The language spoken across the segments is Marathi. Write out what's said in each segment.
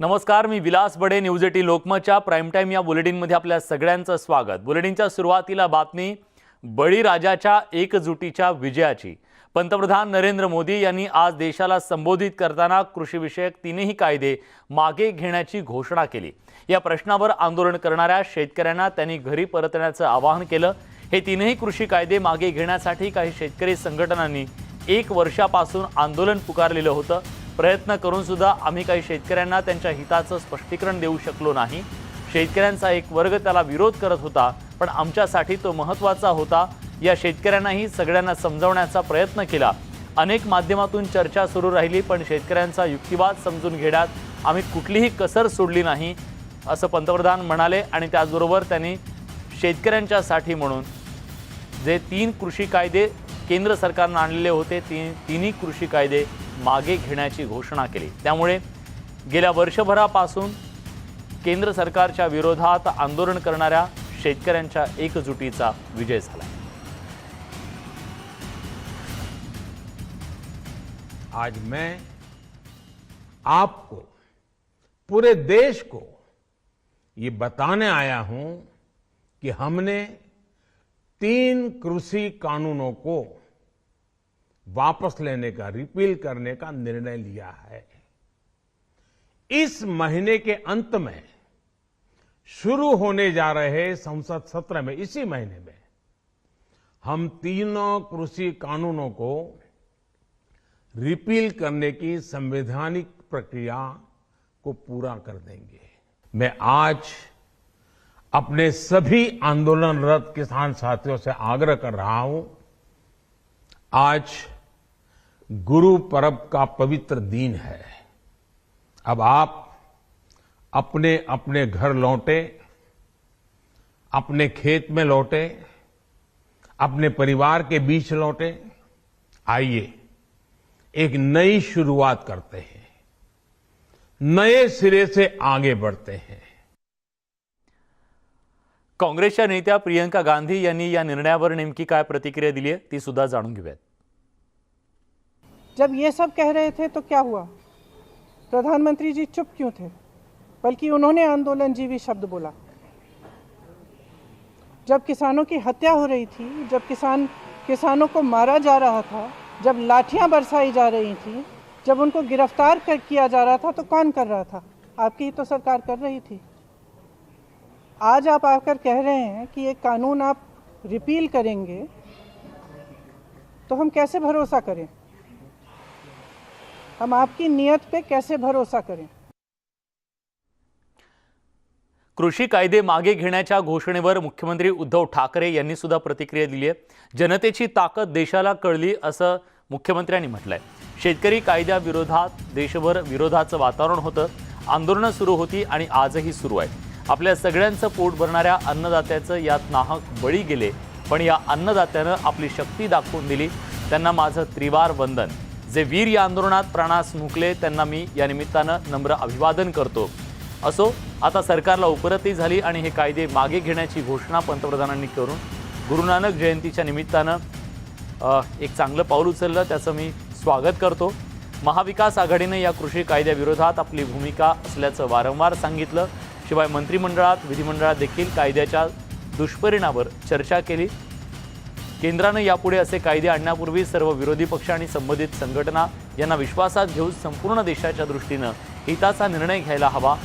नमस्कार, मी विलास बडे. न्यूज 18 लोकमतच्या प्राइम टाइम या बुलेटिनमध्ये आपल्या सगळ्यांचं स्वागत. बुलेटिनच्या सुरुवातीला बातमी बळीराजाच्या एकजुटीच्या विजयाची. पंतप्रधान नरेंद्र मोदी यांनी आज देशाला संबोधित करताना कृषीविषयक तीनही कायदे मागे घेण्याची घोषणा केली. या प्रश्नावर आंदोलन करणाऱ्या शेतकऱ्यांना त्यांनी घरी परतण्याचं आवाहन केलं. हे तीनही कृषी कायदे मागे घेण्यासाठी काही शेतकरी संघटनांनी 1 वर्षापासून आंदोलन पुकारलेलं होतं. प्रयत्न करून सुद्धा आम्ही काही शेतकऱ्यांना त्यांच्या हिताचं स्पष्टीकरण देऊ शकलो नाही. शेतकऱ्यांचा एक वर्ग त्याला विरोध करत होता, पण आमच्यासाठी तो महत्त्वाचा होता. या शेतकऱ्यांनाही सगळ्यांना समजवण्याचा प्रयत्न केला. अनेक माध्यमातून चर्चा सुरू राहिली, पण शेतकऱ्यांचा युक्तिवाद समजून घेण्यात आम्ही कुठलीही कसर सोडली नाही, असं पंतप्रधान म्हणाले. आणि त्याचबरोबर त्यांनी शेतकऱ्यांच्यासाठी म्हणून जे 3 कृषी कायदे केंद्र सरकारने आणलेले होते, तिन्ही कृषी कायदे मागे घेण्याची घोषणा केली. त्यामुळे गेल्या वर्षभरापासून केंद्र सरकारच्या विरोधात आंदोलन करणाऱ्या शेतकऱ्यांच्या एकजुटीचा विजय झाला. आज मैं आपको, पूरे देश को ये बताने आया हूं कि हमने 3 कृषि कानूनों को वापस लेने का, रिपील करने का निर्णय लिया है. इस महीने के अंत में शुरू होने जा रहे संसद सत्र में, इसी महीने में हम तीनों कृषि कानूनों को रिपील करने की संवैधानिक प्रक्रिया को पूरा कर देंगे. मैं आज अपने सभी आंदोलनरत किसान साथियों से आग्रह कर रहा हूं. आज गुरु पर्व का पवित्र दिन है. अब आप अपने अपने घर लौटे, अपने खेत में लौटे, अपने परिवार के बीच लौटे. आइए एक नई शुरुआत करते हैं, नए सिरे से आगे बढ़ते हैं. काँग्रेसच्या नेत्या प्रियंका गांधी यांनी या निर्णयावर नेमकी काय प्रतिक्रिया दिली आहे ती सुद्धा जाणून घेऊयात. जब ये सब कह रहे थे तो क्या हुआ? प्रधानमंत्री जी चुप क्यों थे? बल्कि उन्होंने आंदोलनजीवी शब्द बोला. जब किसानों की हत्या हो रही थी, जब किसानों को मारा जा रहा था, जब लाठियां बरसाई जा रही थी, जब उनको गिरफ्तार किया जा रहा था, तो कौन कर रहा था? आपकी ही तो सरकार कर रही थी. आज आप आकर कह रहे हैं कि ये कानून आप रिपील करेंगे, तो हम कैसे भरोसा करें? हम आपकी नियत पे कैसे भरोसा करें? कृषी कायदे मागे घेण्याच्या घोषणेवर मुख्यमंत्री उद्धव ठाकरे यांनी सुद्धा प्रतिक्रिया दिली आहे. जनतेची ताकद देशाला कळली असं मुख्यमंत्र्यांनी म्हटलंय. शेतकरी कायद्याविरोधात देशभर विरोधाचं वातावरण होतं. आंदोलनं सुरू होती आणि आजही सुरू आहे. आपल्या सगळ्यांचं पोट भरणाऱ्या अन्नदात्याचं यात नाहक बळी गेले, पण या अन्नदात्यानं आपली शक्ती दाखवून दिली. त्यांना माझं त्रिवार वंदन. जे वीर या आंदोलनात प्राणास मुकले त्यांना मी या निमित्तानं नम्र अभिवादन करतो. असो, आता सरकारला उपरती झाली आणि हे कायदे मागे घेण्याची घोषणा पंतप्रधानांनी करून गुरु नानक जयंतीच्या निमित्तानं एक चांगलं पाऊल उचललं. त्याचं मी स्वागत करतो. महाविकास आघाडीने या कृषी कायद्याविरोधात आपली भूमिका असल्याचं वारंवार सांगितलं. शिवाय मंत्रिमंडळात, विधिमंडळात देखील कायद्याच्या दुष्परिणामावर चर्चा केली. केंद्राने यापुढे असे कायदे आणण्यापूर्वी सर्व विरोधी पक्ष आणि संबंधित संघटना यांना विश्वासात घेऊन संपूर्ण देशाच्या दृष्टीनं हिताचा निर्णय घ्यायला हवा.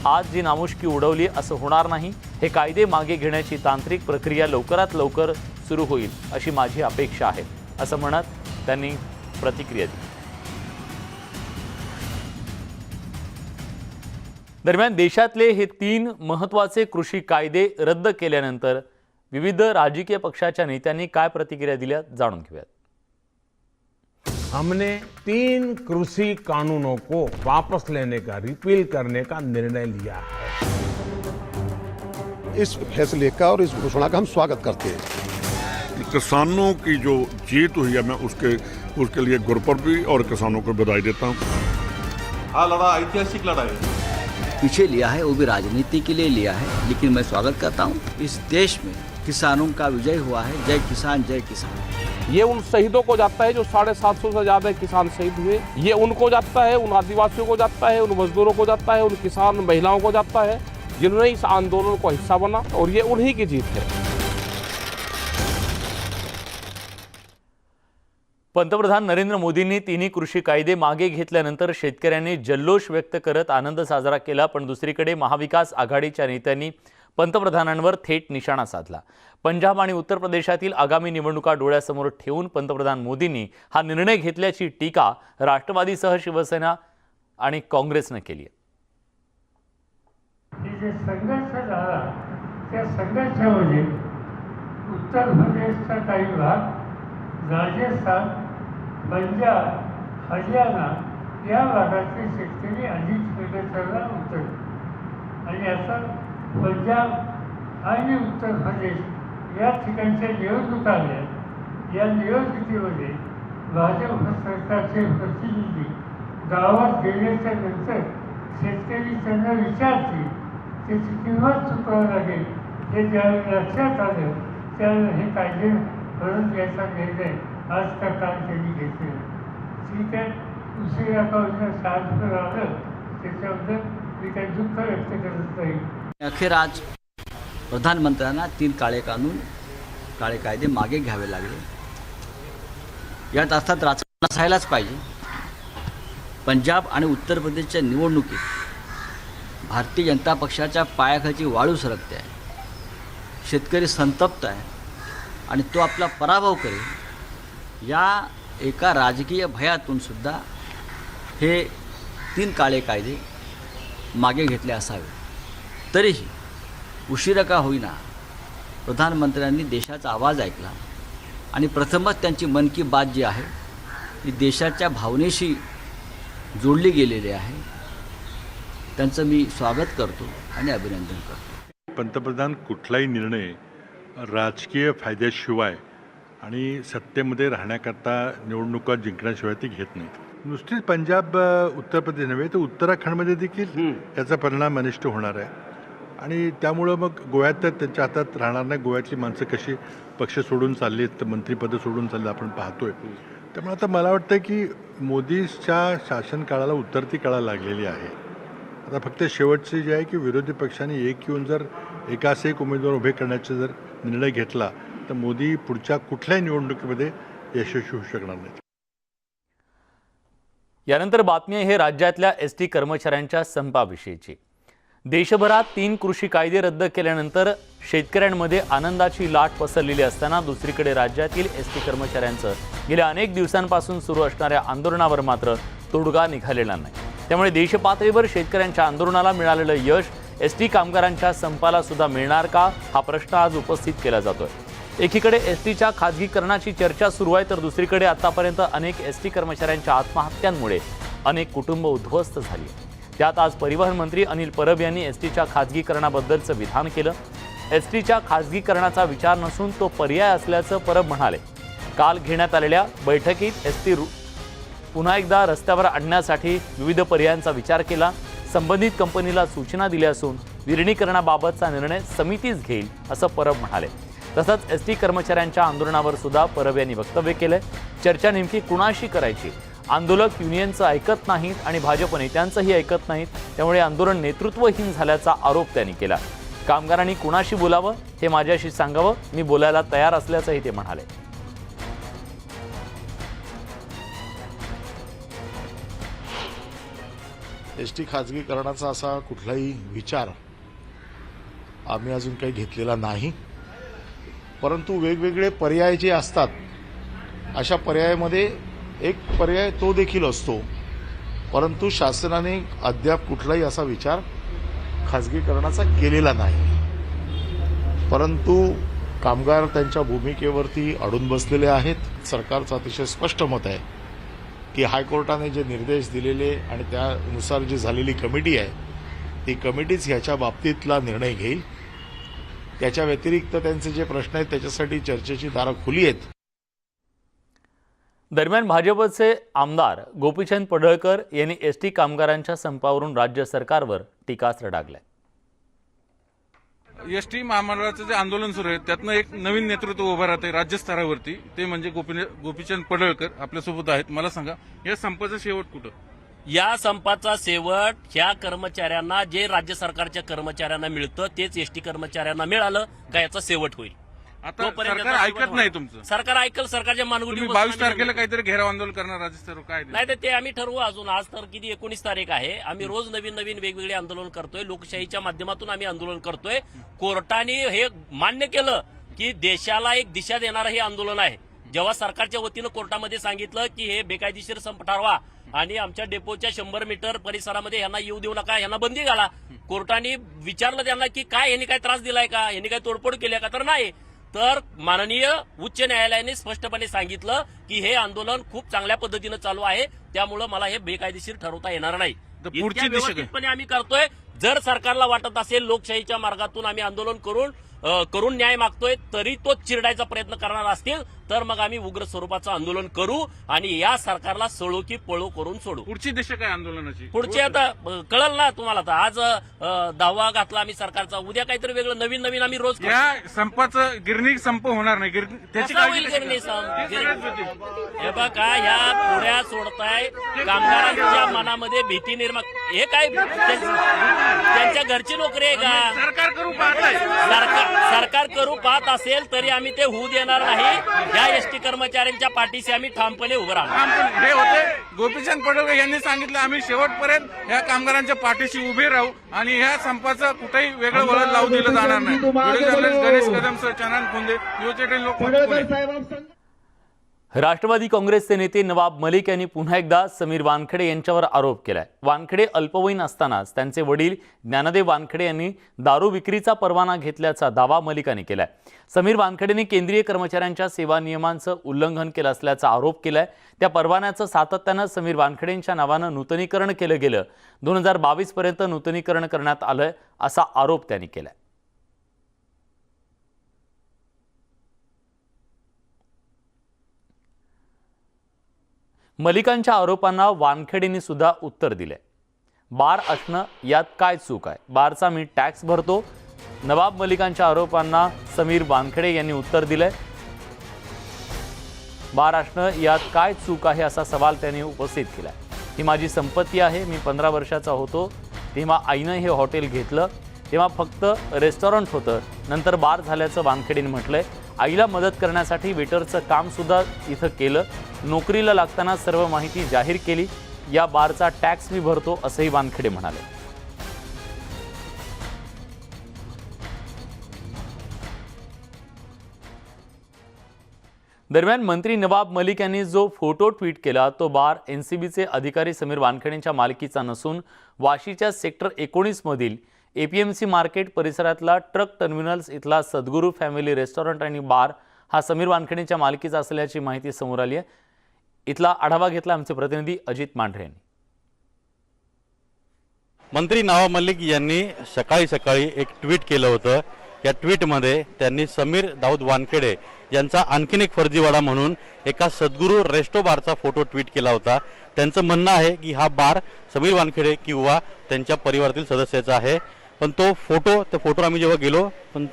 आज जी नामुष्की उडवली असं होणार नाही. हे कायदे मागे घेण्याची तांत्रिक प्रक्रिया लवकरात लवकर सुरू होईल अशी माझी अपेक्षा आहे, असं म्हणत त्यांनी प्रतिक्रिया दिली. दरम्यान देशातले हे 3 महत्त्वाचे कृषी कायदे रद्द केल्यानंतर विविध राजकीय पक्षाच्या नेत्यांनी काय प्रतिक्रिया दिल्या जाणून घेऊयात. हमने 3 कृषि कानूनों को वापस लेने का, रिपील करने का निर्णय लिया है. इस फैसले का और इस घोषणा का हम स्वागत करते हैं. किसानों की जो जीत हुई है, मैं उसके लिए गुरुपर्व भी और किसानों को बधाई देता हूँ. हाँ, लड़ा ऐतिहासिक लड़ाई पीछे लिया है, वो भी राजनीति के लिए लिया है, लेकिन मैं स्वागत करता हूँ. इस देश में किसानों का विजय हुआ है. जय किसान, जय किसान. ये उन शहीदों को जाता है जो 750 से ज़्यादा किसान शहीद हुए। ये उनको जाता है, उन आदिवासियों को जाता है, उन मजदूरों को जाता है, उन किसान महिलाओं को जाता है जिन्होंने इस आंदोलन को हिस्सा बना, और ये उन्हीं की जीत है। पंतप्रधान नरेंद्र मोदींनी तिन्ही कृषी कायदे मागे घेतल्यानंतर शेतकऱ्यांनी जल्लोष व्यक्त करत आनंद साजरा केला। पण दुसरीकडे महाविकास आघाडीच्या नेत्यांनी पंतप्रधानांवर थेट निशाणा साधला। पंजाब आणि उत्तर प्रदेशातील आगामी निवडणुका डोळ्यासमोर ठेवून पंतप्रधान मोदींनी हा निर्णय घेतल्याची टीका राष्ट्रवादीसह शिवसेना आणि काँग्रेसने केली आहे। जे संघर्ष झाला त्या संघर्षामध्ये उत्तर प्रदेशचा काही भाग, राजस्थान, पंजाब, हरियाणा या भागाचे शेतकरी अधिक संघर्षाला उतरले आणि आता पंजाब आणि उत्तर प्रदेश या ठिकाणच्या निवडणुका आल्या। या निवडणुकीमध्ये भाजप सरकारचे प्रतिनिधी गावात गेल्याच्या नंतर शेतकरी त्यांना विचारतील, त्याची किंमत चुकावी लागेल। हे ज्यावेळी लक्षात आलं त्यावेळी हे कायदे परत घ्यायचा निर्णय आज का काल त्यांनी घेतलेला। ठीक आहे, उशिरा का होईना साधं आलं, त्याच्याबद्दल मी काही दुःख व्यक्त करत नाही। अखेर आज प्रधानमंत्र्यांना 3 काळे कायदे मागे घ्यावे लागले। यात अर्थात राजकारण असायलाच पाहिजे। पंजाब आणि उत्तर प्रदेशच्या निवडणुकीत भारतीय जनता पक्षाच्या पायाखालची वाळू सरकते आहे, शेतकरी संतप्त आहे आणि तो आपला पराभव करेल या एका राजकीय भयातून सुद्धा हे 3 काळे कायदे मागे घेतले असावे। तरीही उशिरा का होईना प्रधानमंत्र्यांनी देशाचा आवाज ऐकला आणि प्रथमच त्यांची मन की बात जी आहे ती देशाच्या भावनेशी जोडली गेलेली आहे। त्यांचं मी स्वागत करतो आणि अभिनंदन करतो। पंतप्रधान कुठलाही निर्णय राजकीय फायद्याशिवाय आणि सत्तेमध्ये राहण्याकरता निवडणुका जिंकण्याशिवाय ते घेत नाहीत। नुसतीच पंजाब उत्तर प्रदेश नव्हे तर उत्तराखंडमध्ये देखील याचा परिणाम अनिष्ट होणार आहे आणि त्यामुळं मग गोव्यात तर त्यांच्या हातात राहणार नाही। गोव्यातली माणसं कशी पक्ष सोडून चालली आहेत, मंत्रिपदं सोडून चालली आपण पाहतोय। त्यामुळे आता मला वाटतं की मोदीच्या शासनकाळाला उतरती काळा लागलेली आहे। आता फक्त शेवटचे जे आहे की विरोधी पक्षांनी एक येऊन जर एकास एक उमेदवार उभे करण्याचा जर निर्णय घेतला तर मोदी पुढच्या कुठल्याही निवडणुकीमध्ये यशस्वी होऊ शकणार नाहीत। यानंतर बातमी आहे राज्यातल्या एसटी कर्मचाऱ्यांच्या संपाविषयीची। देशभरात 3 कृषी कायदे रद्द केल्यानंतर शेतकऱ्यांमध्ये आनंदाची लाट पसरलेली असताना दुसरीकडे राज्यातील एसटी कर्मचाऱ्यांचं गेल्या अनेक दिवसांपासून सुरू असणाऱ्या आंदोलनावर मात्र तोडगा निघालेला नाही। त्यामुळे देशपातळीवर शेतकऱ्यांच्या आंदोलनाला मिळालेलं यश एसटी कामगारांच्या संपाला सुद्धा मिळणार का हा प्रश्न आज उपस्थित केला जातोय। एकीकडे एसटीच्या खाजगीकरणाची चर्चा सुरू आहे तर दुसरीकडे आतापर्यंत अनेक एसटी कर्मचाऱ्यांच्या आत्महत्यांमुळे अनेक कुटुंब उद्ध्वस्त झाली। त्यात आज परिवहन मंत्री अनिल परब यांनी एसटीच्या खाजगीकरणाबद्दलचं विधान केलं। एसटीच्या खाजगीकरणाचा विचार नसून तो पर्याय असल्याचं परब म्हणाले। काल घेण्यात आलेल्या बैठकीत एसटी पुन्हा एकदा रस्त्यावर आणण्यासाठी विविध पर्यायांचा विचार केला। संबंधित कंपनीला सूचना दिल्या असून विलीनीकरणाबाबतचा निर्णय समितीच घेईल असं परब म्हणाले। तसंच एसटी कर्मचाऱ्यांच्या आंदोलनावर सुद्धा परब यांनी वक्तव्य केलंय। चर्चा नेमकी कुणाशी करायची? आंदोलक युनियनचं ऐकत नाहीत आणि भाजप नेत्यांचंही ऐकत नाहीत, त्यामुळे आंदोलन नेतृत्वहीन झाल्याचा आरोप त्यांनी केला। कामगारांनी कुणाशी बोलावं हे माझ्याशी सांगावं, मी बोलायला तयार असल्याचंही ते म्हणाले। एसटी खाजगीकरणाचा असा कुठलाही विचार आम्ही अजून काही घेतलेला नाही, परंतु वेगवेगळे पर्याय जे असतात अशा पर्यायामध्ये एक पर्याय तो देखील असतो, परंतु शासनाने अद्याप कुठलाही असा विचार खाजगीकरणाचा केलेला नाही। परंतु कामगार त्यांच्या भूमिकेवरती अडून बसलेले आहेत। सरकारचं अतिशय स्पष्ट मत आहे की हायकोर्टाने जे निर्देश दिलेले आणि त्यानुसार जी झालेली कमिटी आहे ती कमिटीच ह्याच्या बाबतीतला निर्णय घेईल। त्याच्या व्यतिरिक्त त्यांचे जे प्रश्न आहेत त्याच्यासाठी चर्चेची दारं खुली आहेत। दरम्यान भाजपचे आमदार गोपीचंद पडळकर यांनी एसटी कामगारांच्या संपावरून राज्य सरकारवर टीकास्त्र डागलंय। एसटी महामंडळाचं जे आंदोलन सुरू आहे त्यातनं एक नवीन नेतृत्व उभं राहते राज्यस्तरावरती, ते म्हणजे गोपीचंद पडळकर आपल्यासोबत आहेत. मला सांगा, या संपाचा शेवट कुठं? या संपाचा शेवट ह्या कर्मचाऱ्यांना जे राज्य सरकारच्या कर्मचाऱ्यांना मिळतं तेच एसटी कर्मचाऱ्यांना मिळालं का याचा शेवट होईल. आता तोपर्यंत सरकार याचा ऐकत शेवट नाही होणार. तुमचं. सरकार ऐकल, सरकारच्या मानगुटी तुम्ही 22 तारखेला काहीतरी घेराव आंदोलन करणार राज्यस्तरावर, काय ते? नाही तर ते आम्ही ठरवू. अजून आज तर किती 19 तारीख आहे. आम्ही रोज नवीन नवीन वेगवेगळे आंदोलन करतोय. लोकशाहीच्या माध्यमातून आम्ही आंदोलन करतोय. कोर्टाने हे मान्य केलं की देशाला एक दिशा देणारं हे आंदोलन आहे. जेव्हा सरकारच्या वतीनं कोर्टामध्ये सांगितलं की हे बेकायदेशीर संप ठरवा आणि आमच्या डेपोच्या 100 मीटर परिसरामध्ये यांना येऊ देऊ नका, यांना बंदी घाला. कोर्टाने विचारलं त्यांना की काय यांनी काय त्रास दिलाय का, यांनी काय तोडफोड केली का, तर नाही. तर माननीय उच्च न्यायालयाने स्पष्टपणे सांगितलं की हे आंदोलन खूप चांगल्या पद्धतीनं चालू आहे, त्यामुळे मला हे बेकायदेशीर ठरवता येणार नाही. तर पुढची इतक्या दिशा काय? व्यवस्थितपणे आम्ही करतोय. जर सरकारला वाटत असेल लोकशाहीच्या मार्गातून आम्ही आंदोलन करून न्याय मागतोय, तरी तो चिरडायचा प्रयत्न करणार असतील तर मग आम्ही उग्र स्वरूपाचं आंदोलन करू आणि या सरकारला सळो की पळो करून सोडू. पुढची दिशा काय आंदोलनाची? पुढचे आता कळलं ना तुम्हाला. तर आज 10वा घातला आम्ही सरकारचा, उद्या काहीतरी वेगळं नवीन नवीन आम्ही रोज करतो. या संपाचं गिरणी संप होणार नाही, त्याची कसा काळजी होईल कशी गिरणी घ्याल? संप? ते सगळ्यात होतील. हे बघा, ह्या पुढ्या सोडताय, कामगारांच्या मनामध्ये भीती निर्माण. हे काय त्यांच्या घरची नोकरी आहे का? सरकार करू पाहताय. सरकार करू पाहत असेल तरी आम्ही ते होऊ देणार नाही. या एसटी कर्मचाऱ्यांच्या पाठीशी आम्ही ठामपणे उभं राहणार. हे होते गोपीचंद पडळकर यांनी सांगितलं, आम्ही शेवटपर्यंत या कामगारांच्या पाठीशी उभे राहू आणि ह्या संपाचं कुठेही वेगळं वळण लावू दिलं जाणार नाही. व्हिडिओ जर्नलिस्ट गणेश कदमसह चनन खुंदे, न्यूज 18 लोकमत, पुणे. राष्ट्रवादी काँग्रेसचे नेते नवाब मलिक यांनी पुन्हा एकदा समीर वानखेडे यांच्यावर आरोप केलाय. वानखेडे अल्पवयीन असतानाच त्यांचे वडील ज्ञानदेव वानखेडे यांनी दारू विक्रीचा परवाना घेतल्याचा दावा मलिकांनी केलाय. समीर वानखेडेंनी केंद्रीय कर्मचाऱ्यांच्या सेवा नियमांचं उल्लंघन केलं असल्याचा आरोप केलाय. त्या परवान्याचं सातत्यानं समीर वानखेडेंच्या नावानं नूतनीकरण केलं गेलं. 2022 पर्यंत नूतनीकरण करण्यात आलं असा आरोप त्यांनी केलाय. मलिकांच्या आरोपांना वानखेडेंनी सुद्धा उत्तर दिले. बार असणं यात काय चूक आहे? बारचा मी टॅक्स भरतो. नवाब मलिकांच्या आरोपांना समीर वानखेडे यांनी उत्तर दिलंय. बार असणं यात काय चूक आहे असा सवाल त्यांनी उपस्थित केलाय. ही माझी संपत्ती आहे. मी 15 वर्षाचा होतो तेव्हा आईनं हे हॉटेल घेतलं. तेव्हा फक्त रेस्टॉरंट होतं, नंतर बार झाल्याचं वानखेडेंनी म्हटलंय. आईला मदत करण्यासाठी वेटरचं काम सुद्धा इथं केलं. नोकरीला लागताना सर्व माहिती जाहीर केली. या बारचा टॅक्स मी भरतो असंही वानखेडे म्हणाले. दरम्यान मंत्री नवाब मलिक यांनी जो फोटो ट्विट केला तो बार एनसीबीचे अधिकारी समीर वानखेडेंच्या मालकीचा नसून वाशीच्या सेक्टर 19 मधील एपीएमसी मार्केट परिसरातला ट्रक टर्मिनल्स इथला सद्गुरू फॅमिली रेस्टॉरंट आणि बार हा समीर वानखेडेंच्या मालकीचा असल्याची माहिती समोर आली आहे. इथला आढावा घेतला आमचे प्रतिनिधी अजित मांढरे यांनी. मंत्री नवाब मलिक यांनी सकाळी एक ट्विट केलं होतं. या ट्विटमध्ये त्यांनी समीर दाऊद वानखेडे यांचा आणखीन एक फर्जीवाडा म्हणून एका सद्गुरू रेस्टो बारचा फोटो ट्विट केला होता. त्यांचं म्हणणं आहे की हा बार समीर वानखेडे किंवा त्यांच्या परिवारातील सदस्याचा आहे. पण तो फोटो आम्ही जेव्हा गेलो, पण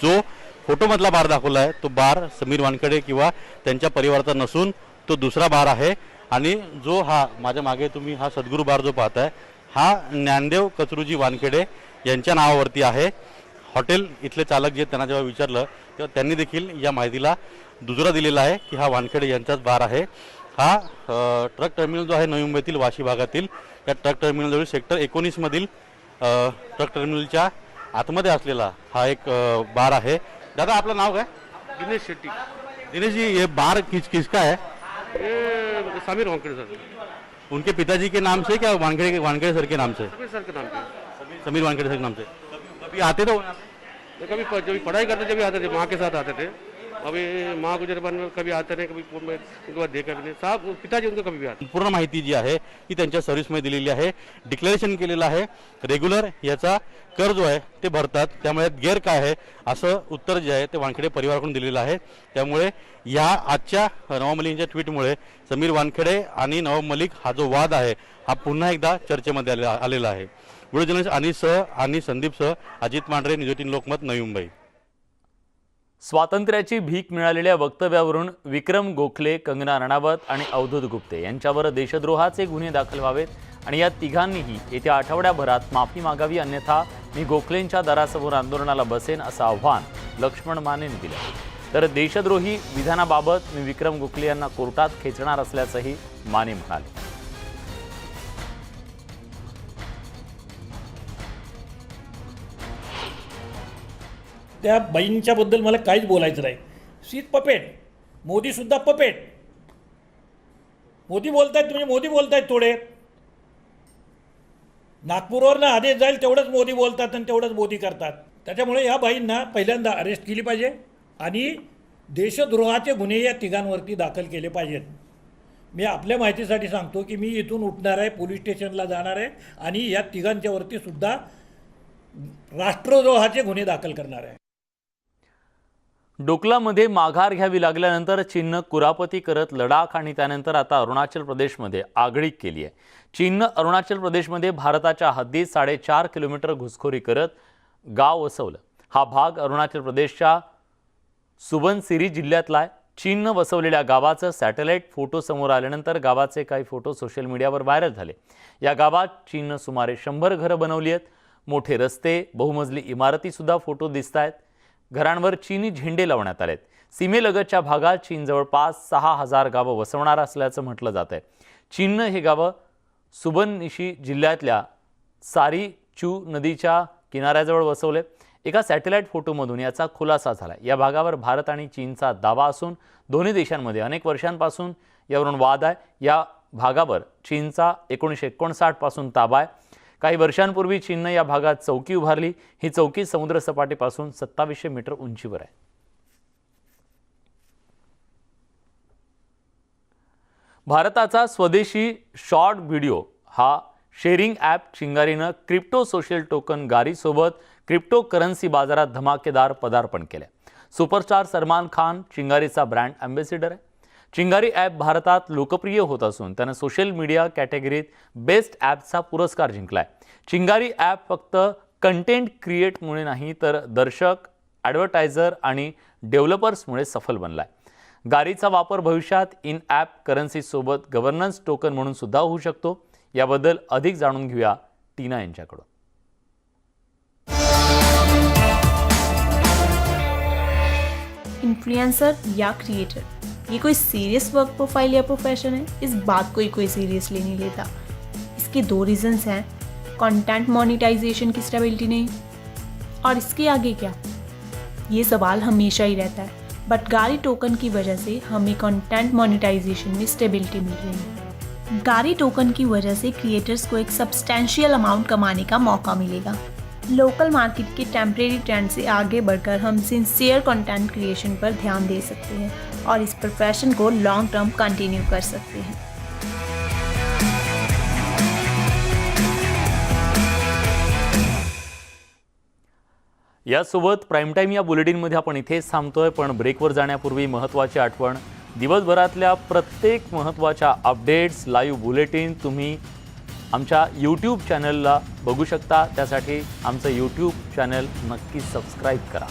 जो फोटोमधला बार दाखवला आहे तो बार समीर वानखेडे किंवा त्यांच्या परिवाराचा नसून तो दुसरा बार आहे. आणि जो हा माझ्या मागे तुम्ही हा सद्गुरू बार जो पाहताय हा ज्ञानदेव कचरूजी वानखेडे यांच्या नावावरती आहे. हॉटेल इथले चालक जे त्यांना जेव्हा विचारलं तेव्हा त्यांनी देखील या माहितीला दुजोरा दिलेला आहे की हा वानखेडे यांचाच बार आहे. हा ट्रक टर्मिनल जो आहे नवी मुंबईतील वाशी भागातील या ट्रक टर्मिनलजवळ सेक्टर 19 मधील ट्रक टर्मिनलच्या आतमध्ये असलेला हा एक बार आहे. दादा आपलं नाव काय? दिनेश शेट्टी. दिनेश जी, ये बार किसका है? ये समीर वानखेड़े सर. उनके पिताजी के नाम से क्या वानखेड़े सर के नाम से? समीर सर के नाम पे. समीर वानखेड़े सर के नाम से. कभी आते थे? कभी जब पढ़ाई करते जब आते थे, माँ के साथ आते थे. अभी माँ गुजर बनकर कभी आते नहीं, कभी उनके बाद देखा भी नहीं। साहब पिताजी उनको कभी भी आते। पूर्ण माहिती जी आहे ती त्यांच्या सर्व्हिसमध्ये दिलेली आहे, डिक्लेरेशन केलेलं आहे, रेग्युलर याचा कर जो आहे ते भरतात, त्यामुळे गैर काय आहे असं उत्तर जे आहे ते वानखेडे परिवाराकडून दिलेलं आहे। त्यामुळे या आजच्या नवाब मलिकच्या ट्विटमुळे समीर वानखेडे आणि नवाब मलिक हा जो वाद आहे हा पुन्हा एकदा चर्चेमध्ये आलेला आहे। व्हिडिओ जर्नलिस्ट अनिससह आणि संदीपसह अजित मांढरे, न्यूज 18 लोकमत, नवी मुंबई। स्वातंत्र्याची भीक मिळालेल्या वक्तव्यावरून विक्रम गोखले, कंगना रणावत आणि अवधूत गुप्ते यांच्यावर देशद्रोहाचे गुन्हे दाखल व्हावेत आणि या तिघांनीही येत्या आठवड्याभरात माफी मागावी, अन्यथा मी गोखलेंच्या दारासमोर आंदोलनाला बसेन असं आव्हान लक्ष्मण मानेंनी दिलं। तर देशद्रोही विधानाबाबत मी विक्रम गोखले यांना कोर्टात खेचणार असल्याचंही माने म्हणाले। त्या बाईंच्याबद्दल मला काहीच बोलायचं नाही। शीत पपेट, मोदीसुद्धा पपेट। मोदी बोलतायत म्हणजे मोदी बोलतायत थोडे, नागपूरवरनं आदेश जाईल तेवढंच मोदी बोलतात आणि तेवढंच मोदी करतात। त्याच्यामुळे या बाईंना पहिल्यांदा अरेस्ट केली पाहिजे आणि देशद्रोहाचे गुन्हे या तिघांवरती दाखल केले पाहिजेत। मी आपल्या माहितीसाठी सांगतो की मी इथून उठणार आहे, पोलीस स्टेशनला जाणार आहे आणि या तिघांच्यावरती सुद्धा राष्ट्रद्रोहाचे गुन्हे दाखल करणार आहे। डोकलामध्ये माघार घ्यावी लागल्यानंतर चीननं कुरापती करत लडाख आणि त्यानंतर आता अरुणाचल प्रदेशमध्ये आगळीक केली आहे। चीननं अरुणाचल प्रदेशमध्ये भारताच्या हद्दीत 4.5 किलोमीटर घुसखोरी करत गाव वसवलं। हा भाग अरुणाचल प्रदेशच्या सुबनसिरी जिल्ह्यातला आहे। चीननं वसवलेल्या गावाचं सॅटेलाईट फोटो समोर आल्यानंतर गावाचे काही फोटो सोशल मीडियावर व्हायरल झाले। या गावात चीननं सुमारे 100 घरं बनवली आहेत, मोठे रस्ते, बहुमजली इमारती सुद्धा फोटो दिसत आहेत। घरांवर चीनी झेंडे लावण्यात आलेत। सीमेलगतच्या भागात चीन जवळपास 6000 गावं वसवणार असल्याचं म्हटलं जात आहे। चीननं हे गावं सुबनसिरी जिल्ह्यातल्या सारी चू नदीच्या किनाऱ्याजवळ वसवले। एका सॅटेलाईट फोटोमधून याचा खुलासा झाला। या भागावर भारत आणि चीनचा दावा असून दोन्ही देशांमध्ये अनेक वर्षांपासून यावरून वाद आहे। या भागावर चीनचा 1959 पासून ताबा आहे। काही वर्षांपूर्वी चीननं या भागात चौकी उभारली। ही चौकी समुद्रसपाटीपासून 2700 मीटर उंचीवर आहे। भारताचा स्वदेशी शॉर्ट व्हिडिओ हा शेअरिंग ॲप चिंगारीनं क्रिप्टो सोशल टोकन गारीसोबत क्रिप्टो करन्सी बाजारात धमाकेदार पदार्पण केलं। सुपरस्टार सलमान खान चिंगारीचा ब्रँड अँबॅसिडर आहे। चिंगारी ॲप भारतात लोकप्रिय होत असून त्यानं सोशल मीडिया कॅटेगरीत बेस्ट ॲपचा पुरस्कार जिंकलाय। चिंगारी ॲप फक्त कंटेंट क्रिएटमुळे नाही तर दर्शक, ॲडव्हर्टायझर आणि डेव्हलपर्समुळे सफल बनलाय। गारीचा वापर भविष्यात इन ॲप करन्सीसोबत गव्हर्नन्स टोकन म्हणून सुद्धा होऊ शकतो। याबद्दल अधिक जाणून घेऊया टीना यांच्याकडून। इन्फ्लुएंसर या क्रिएटर, ये कोई सीरियस वर्क प्रोफाइल या प्रोफेशन है? इस बात को ही कोई सीरियसली नहीं लेता। इसके 2 रीजंस हैं, कंटेंट मोनेटाइजेशन की स्टेबिलिटी नहीं, और इसके आगे क्या? ये सवाल हमेशा ही रहता है। बट गारी टोकन की वजह से हमें कंटेंट मोनेटाइजेशन में स्टेबिलिटी मिल रही है। गारी टोकन की वजह से क्रिएटर्स को एक सब्सटैंशियल अमाउंट कमाने का मौका मिलेगा। लोकल मार्केट के टेम्परेरी ट्रेंड से आगे बढ़कर हम सिंसियर कंटेंट क्रिएशन पर ध्यान दे सकते हैं और इस प्रोफेशन को लॉन्ग टर्म कंटिन्यू कर सकते हैं। यासोबत प्राईम टाईम या बुलेटिनमध्ये आपण इथेच थांबतोय, पण ब्रेकवर जाण्यापूर्वी महत्त्वाची आठवण, दिवसभरातल्या प्रत्येक महत्त्वाच्या अपडेट्स, लाईव्ह बुलेटिन तुम्ही आमच्या यूट्यूब चॅनलला बघू शकता। त्यासाठी आमचं यूट्यूब चॅनल नक्की सबस्क्राईब करा।